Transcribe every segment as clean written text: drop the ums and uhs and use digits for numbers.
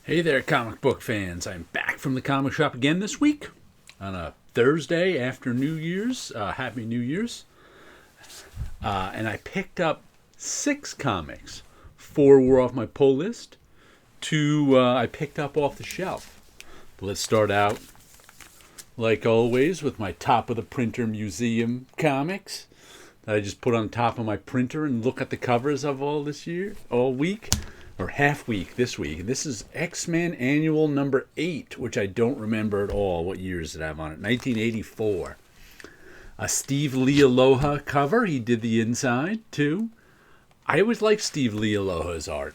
Hey there, comic book fans. I'm back from the comic shop again this week on a Thursday after New Year's. Happy New Year's. And I picked up 6 comics. 4 were off my pull list. 2 I picked up off the shelf. But let's start out, like always, with my top of the printer museum comics that I just put on top of my printer and look at the covers of all week. Or half week this week. This is X-Men Annual number 8, which I don't remember at all. What years did I have on it? 1984. A Steve Lealoha cover. He did the inside, too. I always liked Steve Lealoha's art.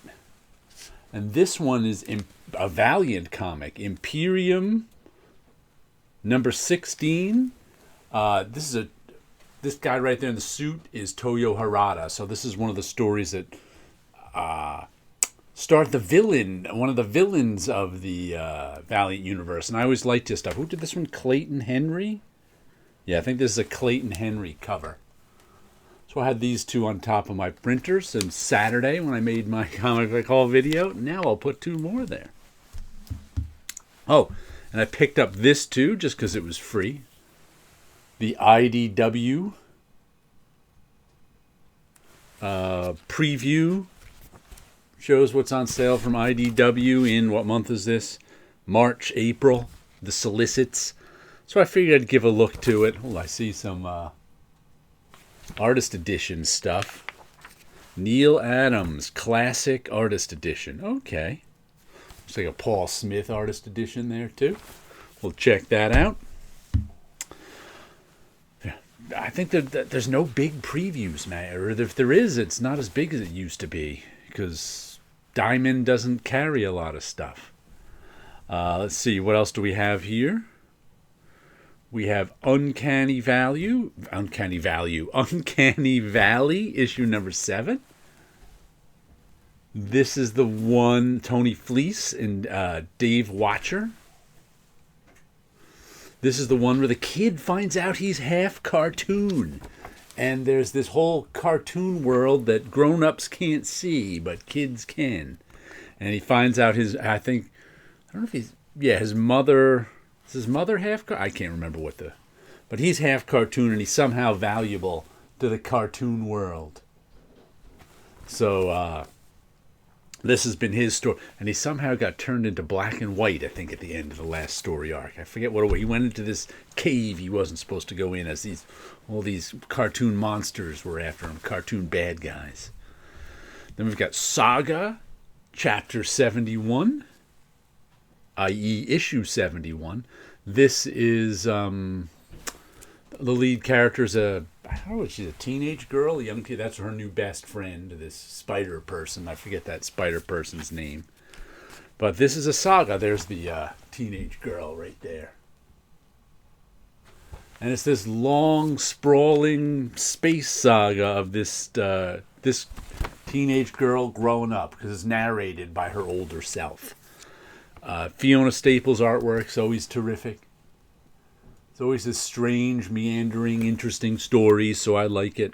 And this one is a Valiant comic. Imperium number 16. This guy right there in the suit is Toyo Harada. So this is one of the stories that start one of the villains of the Valiant universe. And I always liked his stuff. Who did this one? Clayton Henry? Yeah, I think this is a Clayton Henry cover. So I had these 2 on top of my printer since Saturday when I made my comic book haul video. Now I'll put 2 more there. Oh, and I picked up this too just because it was free. The IDW preview. Shows what's on sale from IDW in, what month is this? March, April. The solicits. So I figured I'd give a look to it. Oh, I see some artist edition stuff. Neil Adams Classic Artist Edition. Okay. Looks like a Paul Smith Artist Edition there too. We'll check that out. I think that there's no big previews now. Or if there is, it's not as big as it used to be. Because Diamond doesn't carry a lot of stuff. Let's see, what else do we have here? We have Uncanny Valley, issue number 7. This is the one, Tony Fleece and Dave Watcher. This is the one where the kid finds out he's half cartoon. And there's this whole cartoon world that grown-ups can't see, but kids can. And he finds out his mother, is his mother half cartoon? I can't remember but he's half cartoon and he's somehow valuable to the cartoon world. So, this has been his story. And he somehow got turned into black and white, I think, at the end of the last story arc. I forget what it was. He went into this cave he wasn't supposed to go in as all these cartoon monsters were after him, cartoon bad guys. Then we've got Saga, Chapter 71, i.e. issue 71. This is the lead character's I don't know, she's a teenage girl, a young kid. That's her new best friend, this spider person. I forget that spider person's name. But this is a Saga. There's the teenage girl right there. And it's this long, sprawling space saga of this teenage girl growing up, because it's narrated by her older self. Fiona Staples' artwork's always terrific. It's always this strange, meandering, interesting story, so I like it.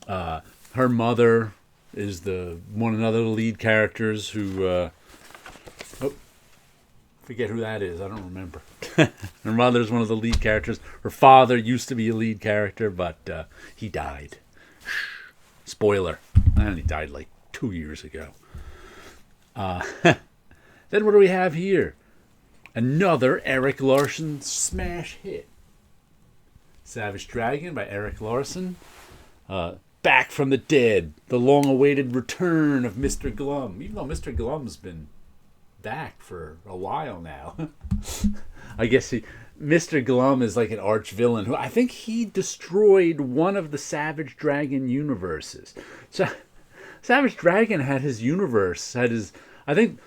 Her mother is one of the lead characters who... forget who that is. I don't remember. Her mother's one of the lead characters. Her father used to be a lead character, but he died. Spoiler. And he died like 2 years ago. Then what do we have here? Another Eric Larson smash hit. Savage Dragon by Eric Larson. Back from the Dead. The long-awaited return of Mr. Glum. Even though Mr. Glum's been back for a while now. I guess Mr. Glum is like an arch villain who I think he destroyed one of the Savage Dragon universes. So Savage Dragon had his universe, I think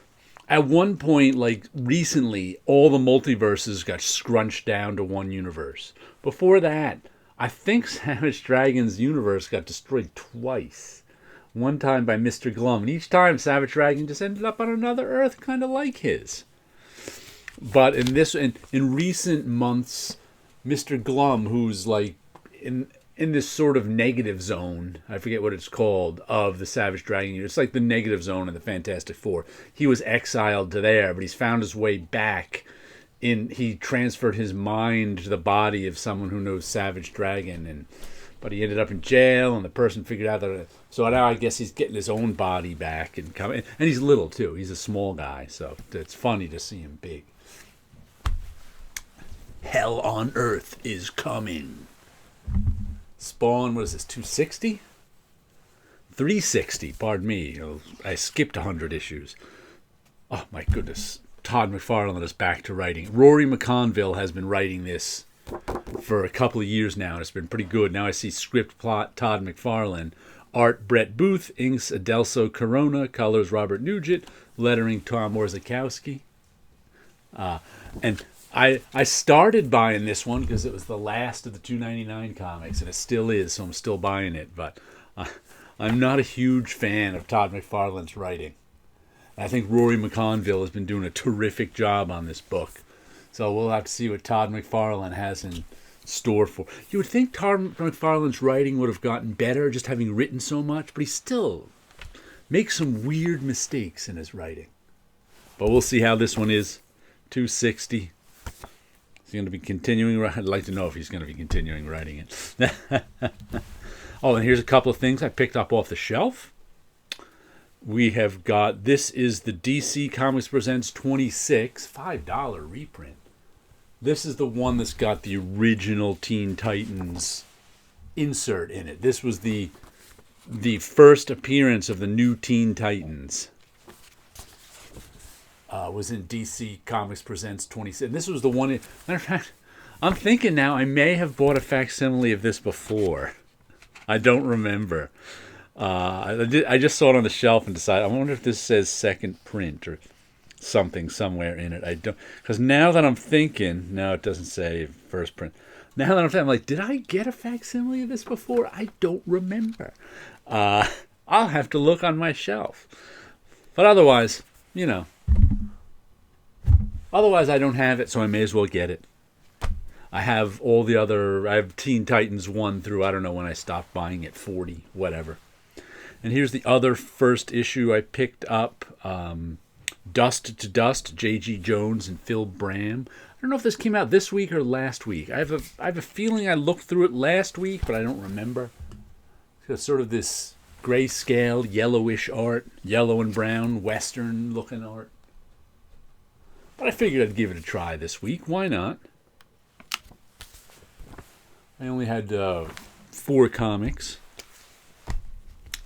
at one point, like recently, all the multiverses got scrunched down to one universe. Before that, I think Savage Dragon's universe got destroyed twice. One time by Mr. Glum, and each time Savage Dragon just ended up on another Earth kind of like his. But in recent months, Mr. Glum, who's like in in this sort of negative zone. I forget what it's called, of the Savage Dragon Unit. It's like the negative zone in the Fantastic Four. He was exiled to there, but he's found his way back. He transferred his mind to the body of someone who knows Savage Dragon, but he ended up in jail, and the person figured out that. So now I guess he's getting his own body back and coming. And he's little too. He's a small guy, so it's funny to see him big. Hell on Earth is coming. Spawn, what is this, 260? 360, pardon me. I skipped 100 issues. Oh, my goodness. Todd McFarlane is back to writing. Rory McConville has been writing this for a couple of years now, and it's been pretty good. Now I see script plot Todd McFarlane, art Brett Booth, inks Adelso Corona, colors Robert Nugent, lettering Tom Orzechowski. And I started buying this one because it was the last of the $2.99 comics, and it still is, so I'm still buying it. But I'm not a huge fan of Todd McFarlane's writing. I think Rory McConville has been doing a terrific job on this book. So we'll have to see what Todd McFarlane has in store for. You would think Todd McFarlane's writing would have gotten better just having written so much, but he still makes some weird mistakes in his writing. But we'll see how this one is. 260. Is he going to be continuing? I'd like to know if he's going to be continuing writing it. Oh, and here's a couple of things I picked up off the shelf. We have got, this is the DC Comics Presents 26, $5 reprint. This is the one that's got the original Teen Titans insert in it. This was the first appearance of the new Teen Titans. Was in DC Comics Presents 26. And this was the one, matter of fact, I'm thinking now I may have bought a facsimile of this before. I don't remember. I just saw it on the shelf and decided, I wonder if this says second print or something somewhere in it. I don't, because now that I'm thinking, no, it doesn't say first print. Now that I'm thinking, I'm like, did I get a facsimile of this before? I don't remember. I'll have to look on my shelf. But otherwise, otherwise I don't have it, so I may as well get it. I have all the other, I have Teen Titans 1 through, I don't know when I stopped buying it, 40, whatever. And here's the other first issue I picked up, Dust to Dust, J.G. Jones and Phil Bram. I don't know if this came out this week or last week. I have a feeling I looked through it last week, but I don't remember. It's sort of this grayscale, yellowish art, yellow and brown, western-looking art. But I figured I'd give it a try this week. Why not? I only had 4 comics.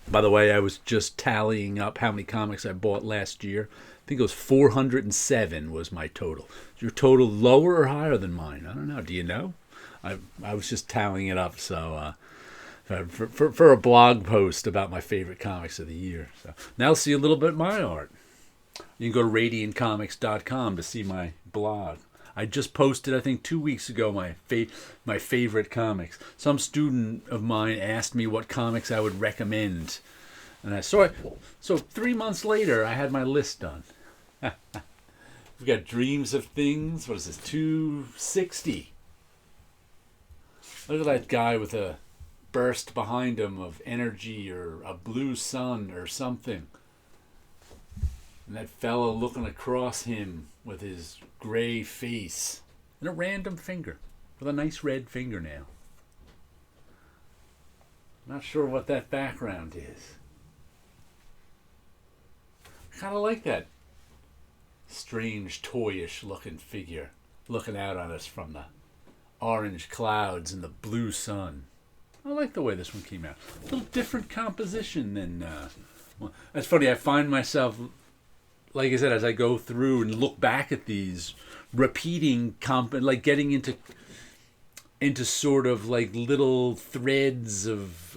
By the way, I was just tallying up how many comics I bought last year. I think it was 407 was my total. Is your total lower or higher than mine? I don't know. Do you know? I was just tallying it up so for a blog post about my favorite comics of the year. So now see a little bit of my art. You can go to radiantcomics.com to see my blog. I just posted, I think 2 weeks ago, my favorite comics. Some student of mine asked me what comics I would recommend. And so 3 months later, I had my list done. We've got Dreams of Things. What is this? 260. Look at that guy with a burst behind him of energy or a blue sun or something. And that fellow looking across him with his gray face and a random finger with a nice red fingernail. Not sure what that background is. I kind of like that strange, toyish looking figure looking out on us from the orange clouds and the blue sun. I like the way this one came out. A little different composition than... well, that's funny, I find myself... Like I said, as I go through and look back at these, repeating, like getting into sort of like little threads of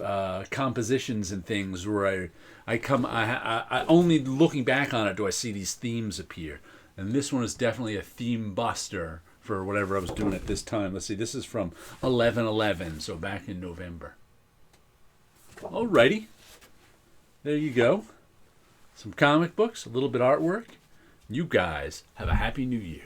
compositions and things where I only looking back on it do I see these themes appear. And this one is definitely a theme buster for whatever I was doing at this time. Let's see, this is from 11/11, so back in November. Alrighty, there you go. Some comic books, a little bit artwork. You guys have a happy new year.